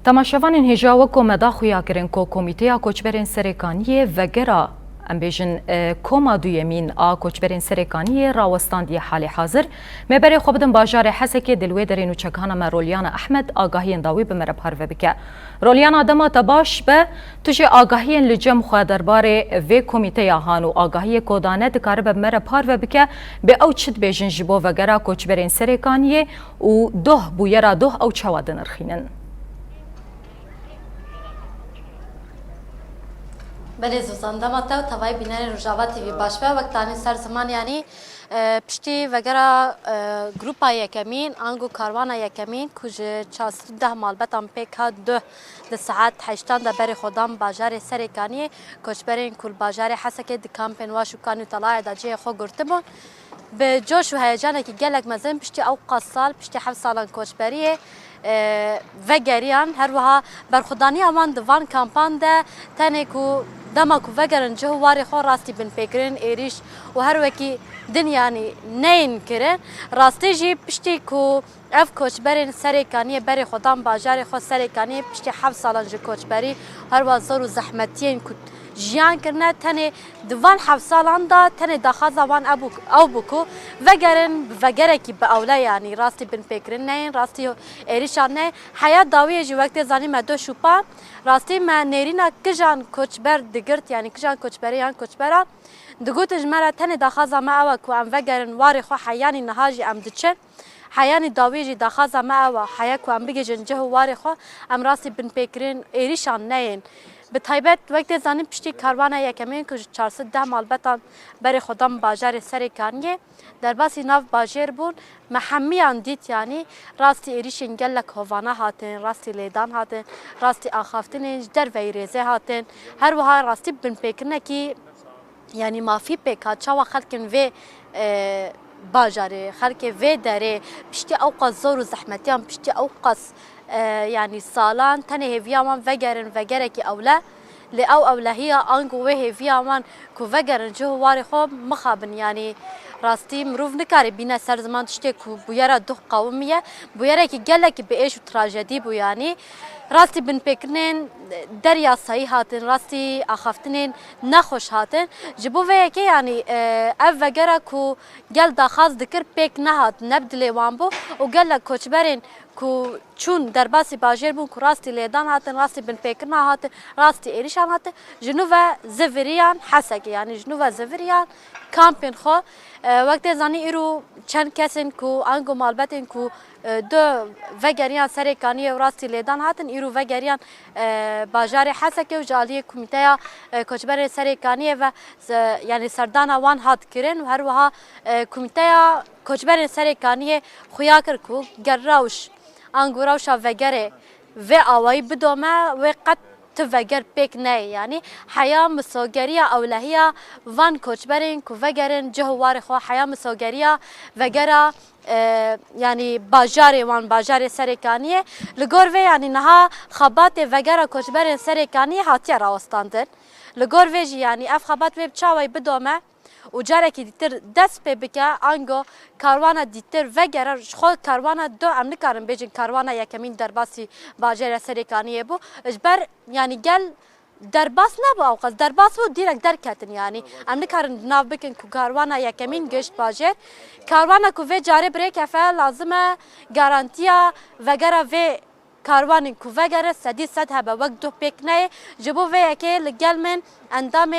تماشاوانên hêja weko me daxuya kirin ku Komîteya Koçberên Serêkaniyê vegera em bêjin koma duyemîn a koçberên serêkaniyê rawestandiye halê hazir mêberê xwe bidin bajarê Hesekê dilwê derên û çekana me Rolyana Ehmed agahiyên dawî bi me re parve bike. Rolyana dema te baş be tu jê agahiyên li cem xwe derbarê vê komîteya han û agahiyê kodane dikaribe me re parve bike bê ew çi dibêjin ji bo vegera koçberên serêkaniyê û doh bûyera doh ew çawa dinirxînin. بله زوزانده ما تو توای بینر روجاوا تیوی باش به وقتانی سر زمان یعنی پشتی وگرا گروپا یکمین آنگو کاروانا یکمین کج 14 مالبتان پیک دو د ساعت 8 د بری خودم بازار سرکانی کوچبرین کل بازار حسکه د کامپن واشو کانو طلای د جه خو ګرتبون به جوش و هیجانه که گلک مزن پشتی اوقات سال پشتی 7 سالان کوچبریه و گریان هر وها برخودانی امان دوان کامپان ده تنه کو دما کو وگرن جواری خو راستی بن فکرین ایریش و هر وکی دنیانی نین کرن راستی جی پشتی کو اف کوچبرین سرکانی بری خودم بازار خو سرکانی پشتی 7 سالان جو کوچبری هر وا زور و زحمتین کو جیان کرنه تنه دوان 7 سالان دا تنه داخازا وان او بکو وگره کی به اوله یعنی راستی بن فکرین نه راستی ایریشان نه حیات داوی جو وقت زانی مدو شوپا راستی ما نرینا کجان کوچبر دگرت یعنی کجان کوچبری یان کوچبرا دگوت جمره تنه داخازا ما او کو ام وگرن واری خو حیانی نهاجی ام دچن حیانی داوی جی داخازا ما او حیا کو ام بگه جنجه واری خو ام راستی بن فکرین ایریشان نه به تایبت وقت زنی پشتی کاروانه یکمین که 410 مالبتان بری خودم بازار سرکانیه در باسی ناو بازار بود محمیان دید یعنی راستی ایریشین گلک هوانه هاتن راستی لیدان هاتن راستی آخافتن در ویریزه هاتن هر وها راستی بن پیکرنه کی یعنی مافی پیکات چاوا خلکن و بازاره خلک و داره پشتی اوقات زور و زحمتیان پشتی اوقات يعني سالان تنه هفيامان وگرن وگره کی اوله لأو اولهية آنگو و هفيامان کو وگرن جو واری خوب مخابن يعني راستي مروف نکاری بینه سر زمان تشتی کو بویرا دو قومیه بویرا کی گله کی به ایش و تراژدی بو يعني راستی بن پکنین دریا صحیح هاتن راستی آخافتنین نخوش هاتن جبو وی که یعنی اف وگره کو گل داخاز دکر پک نهات نبدلی وان بو و گل کوچبرین کو چون در باسی باجر بون کو راستی لیدان هاتن راستی بن پکنا هاتن راستی ایریشان هاتن جنوب زفریان حسک یعنی جنوب زفریان کامپین خو وقت زانی ایرو چند کسین کو انگو مالبتین کو دو وگریان سرکانی و راستی لیدان هاتن ایرو وگریان بازار حسکه و جالی کمیته کوچبر سرکانی و یعنی سردان وان هات کرن و هر وها کمیته کوچبر سرکانی خویا کر کو گراوش انگوراوشا وگره و آوایی بدومه و قد تفجر بيك ناي يعني حياة مسوغرية أولهية وان كوچبرين كو وگرن جهوار خو حياة مسوغرية وگرا يعني باجاري وان باجاري سريكانية لغور في يعني نها خبات وگرا كوچبرين سريكانية هاتيا راوستاندن لغور في يعني اف خبات ويب چاوي بدومه و جاره که دیتر دست پی بکه آنگو کاروانا دیتر وگره خود کاروانا دو ام نکارم بیجن کاروانا یکمین درباسی باجر سرکانیه بو اجبر یعنی گل درباس نبو اوقات درباس بو دیرک درکتن یعنی ام نکارم ناو بکن که کاروانا یکمین گشت باجر کاروانا که وی جاره بریک افعال لازمه گارانتیا وگره وی کاروان کو وگره سدی صد هبه وقت دو پیک نه جبو وی که لگل من اندام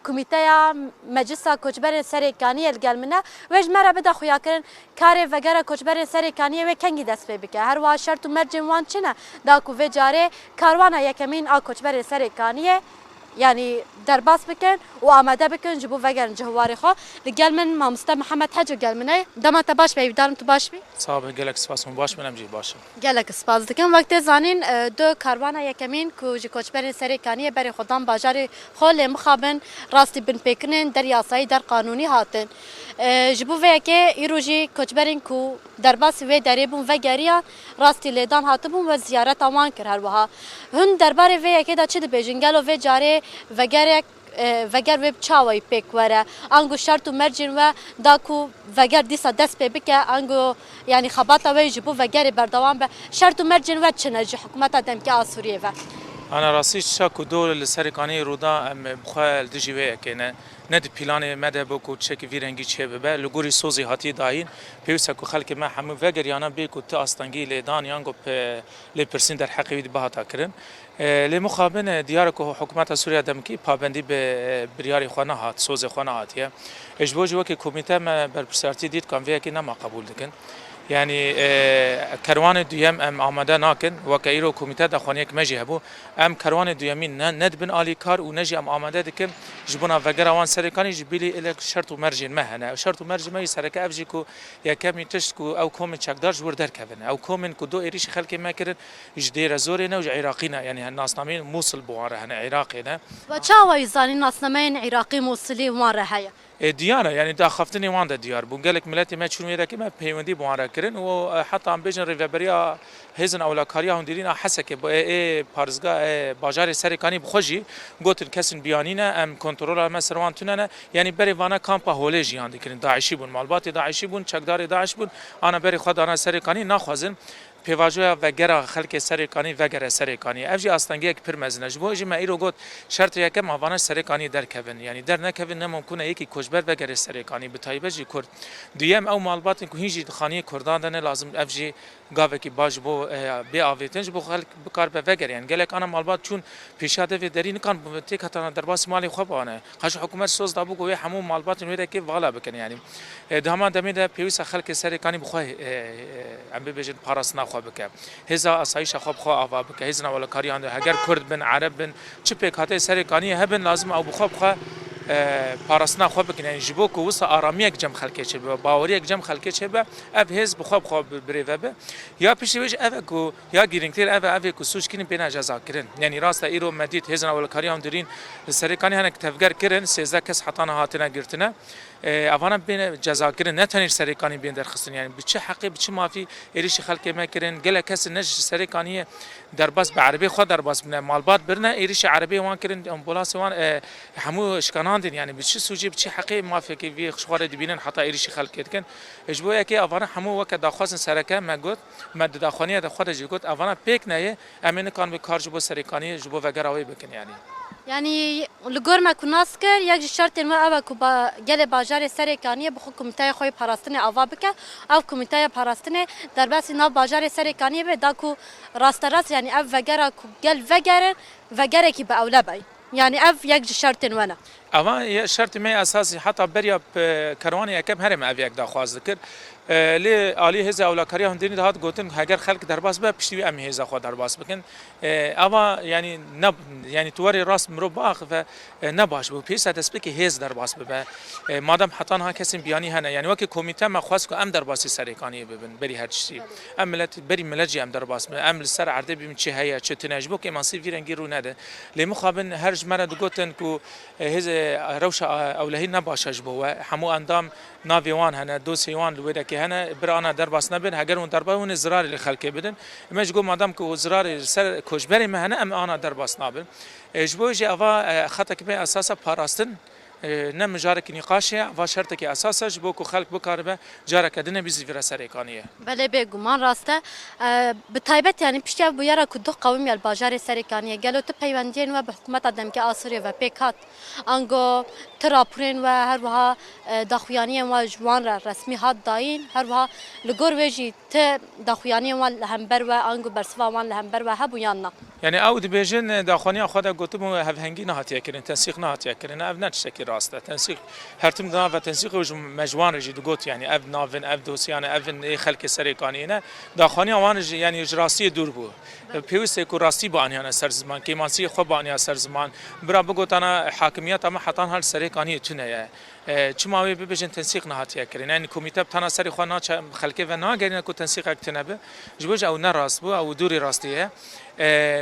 کمیته مجلس کوچبر سرکانی لگل منه وج مره بده خویا کرن کار وگره کوچبر سرکانی و کنگی دست پی بکه هر وا شرط و مرجم وان چنه دا کو وی جاره کاروان یکمین آ کوچبر سرکانی يعني درباس بكن وآماده بكن جبو وگرن جهواري خو لقال من مامستا محمد حجو قال مني دما تباش بي دارم تباش بي صاحب قالك سپاس من باش منم جي باش قالك سپاس دكن وقت زانين دو كاروانا يكمين كو جي کوچبر سرکانی بري خدام باجاري خو له مخابن راستي بن پکنن در یاسای در قانوني هاتن جبو وکه ایروجی کوچبرین کو درباس و دربون وگریا راستی لیدان هاتبون و زیارت آمان کر هر وها هن درباره وکه دا چه د بیجنگل و جاره وگره وگر وب چاوی پک وره انگو شرط و مرجین و داکو وگر دیسا دست پی بکه انگو یعنی خباتا وی جبو وگر بردوام به شرط و مرجین و چنجی حکومت دم که آسوریه و أنا راسي شاكو دول السرقانية رودا أم بخال دجيوه كنا ند بلان مده بكو تشك فيرنجي تشيب با لغوري سوزي هاتي داين بيوسكو خلك ما حمو فجر يانا بيكو تاستانجي لدان يانغو ل برسين در حقيقي بهاتا كرن لمخابن دياركو حكومت سوريا دمكي پابندي به برياري خانه هات سوز خانه هاتيه اجبوج وكي كوميته ما برسارتي ديت كان فيها كنا ما قبول دكن يعني كروان دويم ام آماده ناكن وكايرو كوميته دخوانيك مجي هبو ام كروان دويمين ندبن آلي كار ونجي ام آماده دكن جبنا فقرا وان سركاني جبيلي الك شرط ومرجين مهنا شرط ومرجين ما يسرك افجيكو يا كم تشكو او كومن شكدار جور در كفن او كومن كدو ايريش خلك ما كرن جدير زورنا وعراقينا يعني الناس نامين موصل بواره هنا عراقينا وچاوی زانی ناسنامین عراقی موصلی وان هيا ديانا يعني دا خفتني وان دا ديار بونجلك ملاتي ما تشون ويدا كما بيوندي بوان كرن وحتى عم بيجن ريفابريا هزن اولا كاريا هنديرين حسك بارزغا باجار سركاني بخوجي قوت الكسن بيانينا ام كنترول ما سروان تننا يعني بري وانا كامبا هوليجي عندي كرن داعشي بون مالبات داعشي بون چقدار داعش بون انا بري خد انا سركاني ناخوازن پیواژویا وگرا خلک سرکانی وگرا سرکانی افجی استانگی یک پرمزنج بو اجی ما ایرو گوت شرط یکم آوانش سرکانی در کبن یعنی در نکبن نممکنه یکی کشبر وگرا سرکانی بتایبه جی کرد دویم او مالبات کو هیچ خانی کردان دنه لازم افجی گاوه کی باج بو بی آویتنج بو خلک بکار به وگر یعنی گلک انا مالبات چون پیشاده و درین کان تک هتان درباس مالی خوب آنه خش حکومت سوز دابو گوی همون مالبات نویده کی والا بکن یعنی دهمان دمیده پیوس خلک سرکانی بخواه ام ببیجن پاراسنا بك هزا اسايش خب خو اوا بك هزنا ولا كاريان هگر كرد بن عرب بن چپك هته سركاني هبن لازم او بخو بخو پاراسنا خو بك يعني جبوك وسا اراميك جم خلكه چه باوريك جم خلكه چه به اب هز بخو بخو بريوه يا بيشويج افكو يا گيرينكتير افكو سوشكين بين جزا كرن يعني راست ايرو مديت هزنا ولا كاريان درين سركاني هنك تفگر كرن سيزا كس حطانا هاتنا گرتنا اوانا بين جزا كرن نتنير سركاني بين درخصن يعني بچه حقي بچه مافي ايريش خلكه ما كرن گله كس نج سركاني درباس بعربي خو درباس من مالبات برنا ايريش عربي وان كرن امبولاس وان همو اشكاناندين يعني بچه سوجي بچه حقي مافي كي في خشوار دبينن حتى ايريش خلكه كن اجبو كي اوانا همو وك داخواز سركه ما گوت مد داخوانيه د خود جوت اوانا بيك نه امن كان به کار جبو سركاني جبو وگراوي بكن يعني لگور ما کناس کر یک شرط ما اوا کو با گله بازار سرکانی بخو کمیته خوی پاراستنه اوا بکه او کمیته پاراستنه در بس ناو بازار سرکانی به داکو راست راست يعني اف وگرا کو گل وگره کی به اولبای يعني اف یک شرط وانا اما شرط ما اساسي حتى بريا كرواني اكم هرم ابي اك داخواز ذكر لی عالی هزا اولا کاری هندینی دهات گوتن اگر خلق درباس به پشتی ام هزا خود درباس بکن اما یعنی نب یعنی توری راست مرو باخ و نباش بو پیش دست بکی هز درباس به مادام حتان ها کسی بیانی هنه یعنی وقتی کمیته ما خواست که ام درباسی سرکانی ببن بری هر چیزی ام ملت بری ملجی ام درباس ام سر عرضه بیم چه هيا چه تنجبو که ماسی ویرنگی رو نده لی مخابن هر جمره دو گوتن کو هز روش اولهی نباشش بو همو اندام ناویوان هنه دو سیوان لویده که هنه برانا درباس نبین هگر اون دربا اون زرار لخلق بدن مش گو مادام که زرار سر کوچبری مهنه ام آنا درباس نبین اجبوجی اوا خطک به اساس پاراستن نم جارك نقاشة وشرطك أساسا جبوكو خلق بكاربه جارك دنا بيزفير سريكانية. بله بگومان راسته بتایبت يعني پشتی بو یارا کدو قومی الباجار سريكانية گلو تپیوندین و به حکومت آدم که آسوریه و پیکات انگو تراپورین و هر وها داخویانی و جوان را رسمی هات داین هر وها لگور ویجی ت داخویانی و لهمبر و انگو برسوا وان لهمبر و هبو یاننا. يعني أود بيجن داخوني أخذ قطبه هفهنجي نهات يكرن تنسيق نهات يكرن أبنات شكل راسته تنسيق هرتم دنا تنسيق مجوان رجي دقوت يعني أب نافن أب دوس يعني أبن خلق سريقانينا داخوني أوان يعني جراسي دور بو بيوس يكون راسي باني أنا سر زمان كيمانسي خو باني سر زمان برا بقول أنا حاكميات أما حطان هالسريقانية تنايا چما وی ببیجن تنسیق نهاتیه کرین یعنی کمیته بتانا سری خوانا خلقه و ناگرین کو تنسیق اکتنبه جبوج او نراست بو او دوری راستیه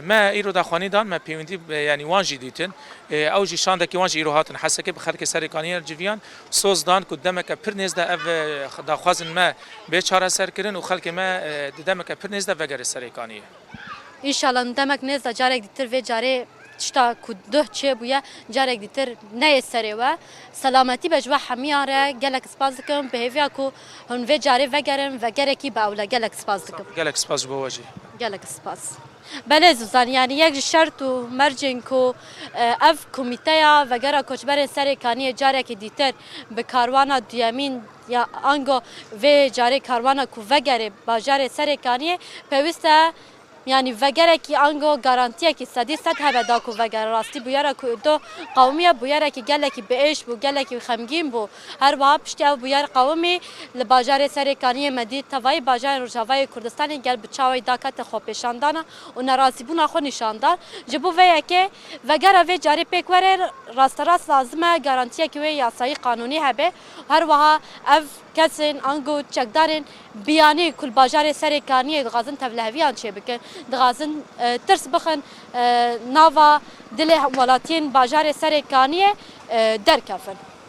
ما ایرو داخوانی دان ما پیوندی یعنی وانجی دیتن او جی شانده کی وانجی ایرو هاتن حسکه بخلق سری کانیر جویان سوز دان کو دمک پر نزد اف داخوازن ما به چاره سر کرین و خلق ما دمک پر نزد وگر سری کانیه ان شاء الله دمک نزد جارک دیتر و جاره تشتا كده چه بويا جارك ديتر نه سريوا سلامتي بجوا حمياره جالك سبازكم بهيفيا كو هن في جاري وگرن وگركي باولا جالك سبازكم گلک سپاس بواجی جالك سباس بله زوزان يعني یک شرط و مرجن کو اف کمیته وگرا کوچبر سرکانی جارك ديتر به کاروانا دیامین یا انگو و جاری کاروانا کو وگره باجار سرکانی پیوسته يعني وگره کی انگو گارانتیه کی صدی صد هبه دا کو وگره راستی بویاره کو دو قومیه بویاره کی گله کی بهش بو گله کی خمگین بو هر وها پشتی او بویاره قومی لباجار سرکانی مدی توای باجار روجاوای کردستان گل بچاوی داکت خو پیشاندانه و ناراضی بونا خو نشاندار جبو ویا کی وگره و جاری پیکوره راست راست لازمه گارانتیه کی و یاسایی قانونی هبه هر وها اف کسین انگو چکدارن بیانی کل باجار سرکانی دغازن تبلهویان چه بکن دغازن ترس بخن ناوا دل ولاتین باجار سرکانی درکفن